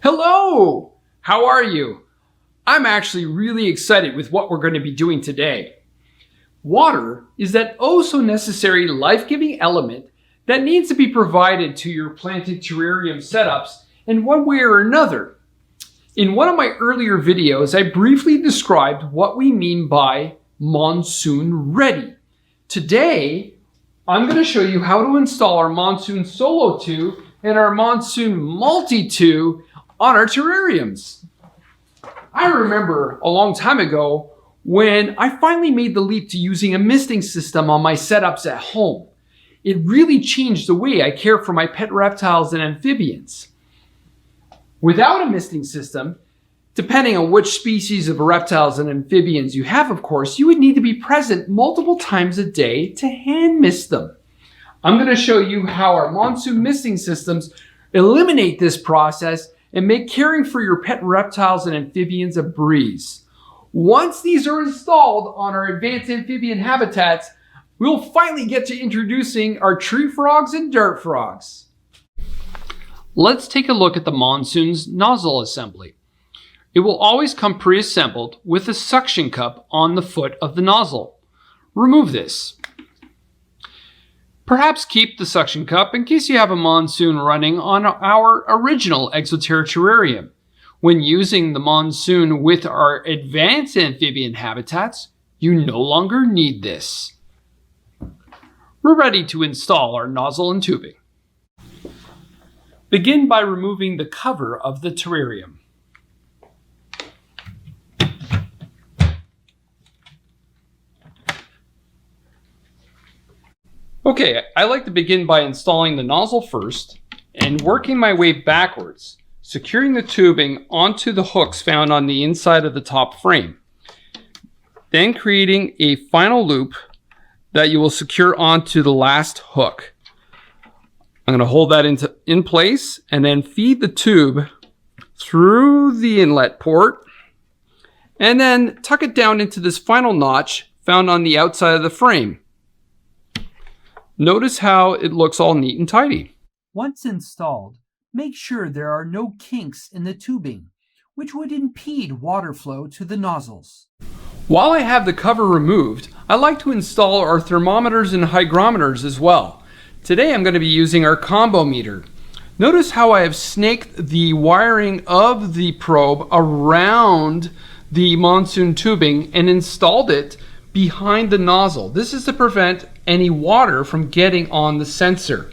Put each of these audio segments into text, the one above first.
Hello! How are you? I'm actually really excited with what we're going to be doing today. Water is that oh so necessary life-giving element that needs to be provided to your planted terrarium setups in one way or another. In one of my earlier videos, I briefly described what we mean by monsoon ready. Today, I'm going to show you how to install our Monsoon Solo 2 and our Monsoon Multi 2 on our terrariums. I remember a long time ago when I finally made the leap to using a misting system on my setups at home. It really changed the way I care for my pet reptiles and amphibians. Without a misting system, depending on which species of reptiles and amphibians you have, of course, you would need to be present multiple times a day to hand mist them. I'm going to show you how our Monsoon misting systems eliminate this process and make caring for your pet reptiles and amphibians a breeze. Once these are installed on our advanced amphibian habitats, we'll finally get to introducing our tree frogs and dirt frogs. Let's take a look at the Monsoon's nozzle assembly. It will always come pre-assembled with a suction cup on the foot of the nozzle. Remove this. Perhaps keep the suction cup in case you have a Monsoon running on our original Exo Terra terrarium. When using the Monsoon with our advanced amphibian habitats, you no longer need this. We're ready to install our nozzle and tubing. Begin by removing the cover of the terrarium. Okay, I like to begin by installing the nozzle first and working my way backwards, securing the tubing onto the hooks found on the inside of the top frame. Then creating a final loop that you will secure onto the last hook. I'm going to hold that in place and then feed the tube through the inlet port and then tuck it down into this final notch found on the outside of the frame. Notice how it looks all neat and tidy. Once installed, make sure there are no kinks in the tubing, which would impede water flow to the nozzles. While I have the cover removed, I like to install our thermometers and hygrometers as well. Today I'm going to be using our combo meter. Notice how I have snaked the wiring of the probe around the Monsoon tubing and installed it behind the nozzle. This is to prevent any water from getting on the sensor.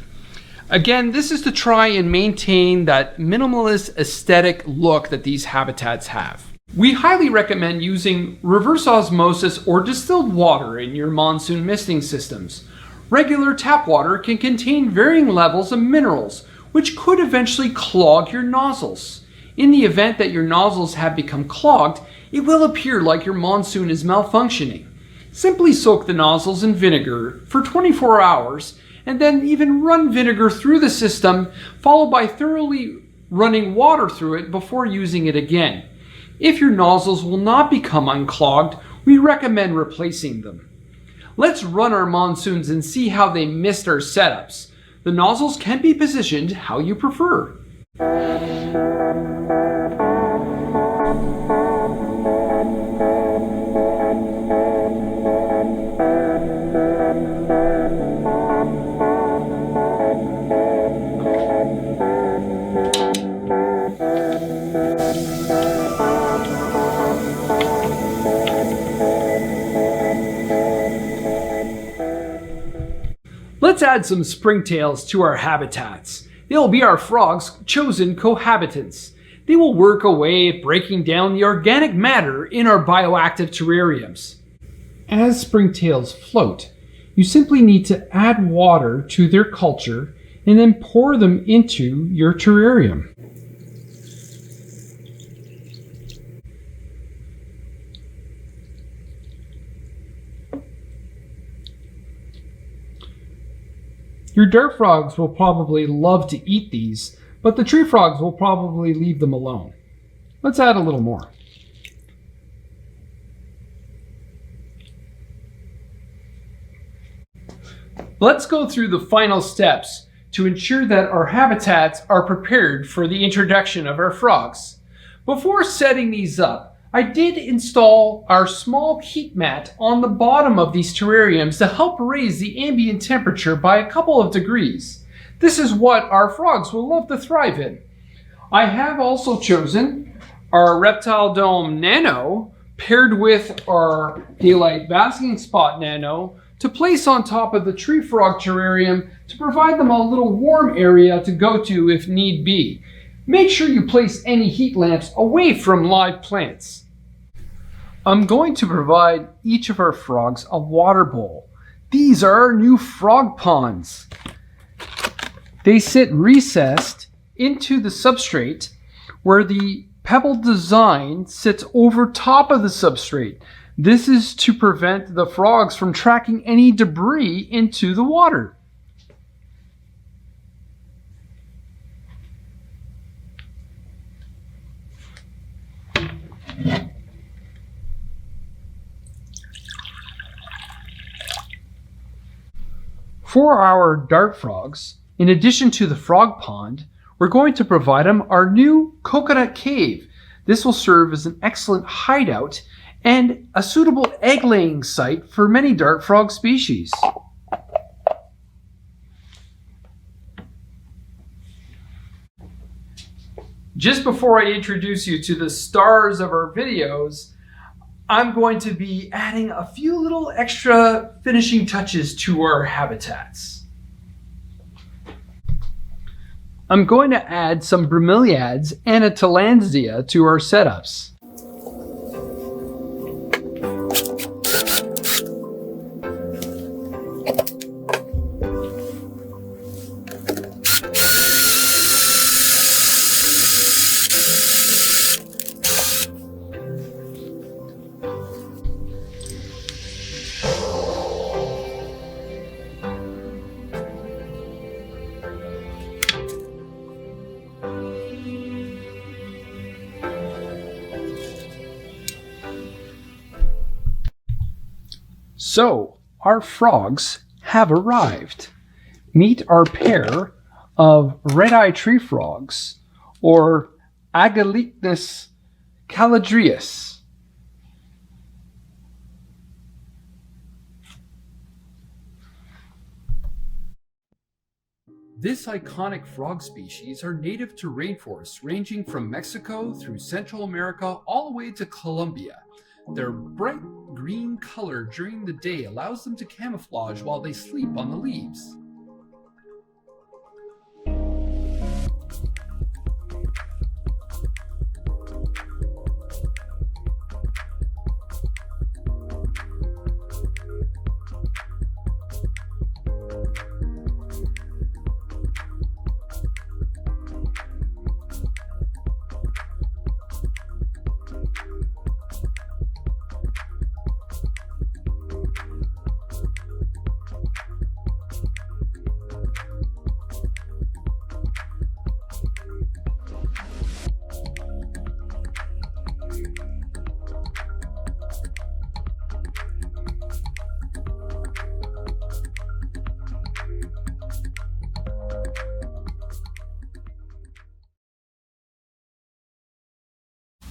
Again, this is to try and maintain that minimalist aesthetic look that these habitats have. We highly recommend using reverse osmosis or distilled water in your Monsoon misting systems. Regular tap water can contain varying levels of minerals, which could eventually clog your nozzles. In the event that your nozzles have become clogged, it will appear like your Monsoon is malfunctioning. Simply soak the nozzles in vinegar for 24 hours and then even run vinegar through the system, followed by thoroughly running water through it before using it again. If your nozzles will not become unclogged, we recommend replacing them. Let's run our Monsoons and see how they missed our setups. The nozzles can be positioned how you prefer. Let's add some springtails to our habitats. They'll be our frogs' chosen cohabitants. They will work away at breaking down the organic matter in our bioactive terrariums. As springtails float, you simply need to add water to their culture and then pour them into your terrarium. Your dirt frogs will probably love to eat these, but the tree frogs will probably leave them alone. Let's add a little more. Let's go through the final steps to ensure that our habitats are prepared for the introduction of our frogs. Before setting these up, I did install our small heat mat on the bottom of these terrariums to help raise the ambient temperature by a couple of degrees. This is what our frogs will love to thrive in. I have also chosen our Reptile Dome Nano paired with our Daylight Basking Spot Nano to place on top of the tree frog terrarium to provide them a little warm area to go to if need be. Make sure you place any heat lamps away from live plants. I'm going to provide each of our frogs a water bowl. These are our new frog ponds. They sit recessed into the substrate where the pebble design sits over top of the substrate. This is to prevent the frogs from tracking any debris into the water. For our dart frogs, in addition to the frog pond, we're going to provide them our new coconut cave. This will serve as an excellent hideout and a suitable egg-laying site for many dart frog species. Just before I introduce you to the stars of our videos, I'm going to be adding a few little extra finishing touches to our habitats. I'm going to add some Bromeliads and a Tillandsia to our setups. So, our frogs have arrived. Meet our pair of red-eye tree frogs, or Agalichnus caladrius. This iconic frog species are native to rainforests ranging from Mexico through Central America all the way to Colombia. Their bright green color during the day allows them to camouflage while they sleep on the leaves.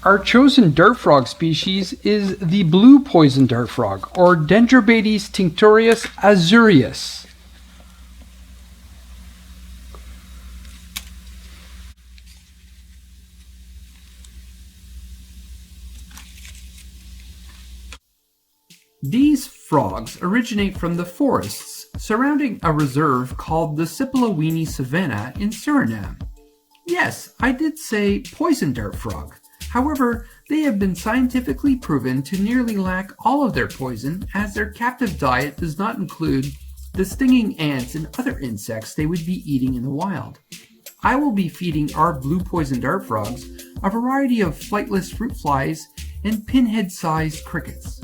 Our chosen dart frog species is the blue poison dart frog, or Dendrobates tinctorius azureus. These frogs originate from the forests surrounding a reserve called the Sipilowini Savanna in Suriname. Yes, I did say poison dart frog. However, they have been scientifically proven to nearly lack all of their poison, as their captive diet does not include the stinging ants and other insects they would be eating in the wild. I will be feeding our blue poison dart frogs a variety of flightless fruit flies and pinhead-sized crickets.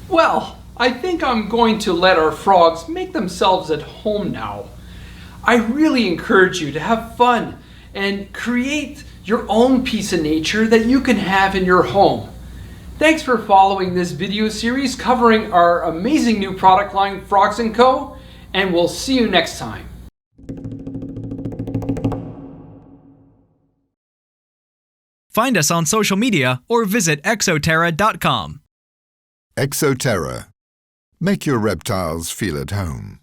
Well, I think I'm going to let our frogs make themselves at home now. I really encourage you to have fun and create your own piece of nature that you can have in your home. Thanks for following this video series covering our amazing new product line, Frogs & Co., and we'll see you next time. Find us on social media or visit exoterra.com. Exo Terra. Make your reptiles feel at home.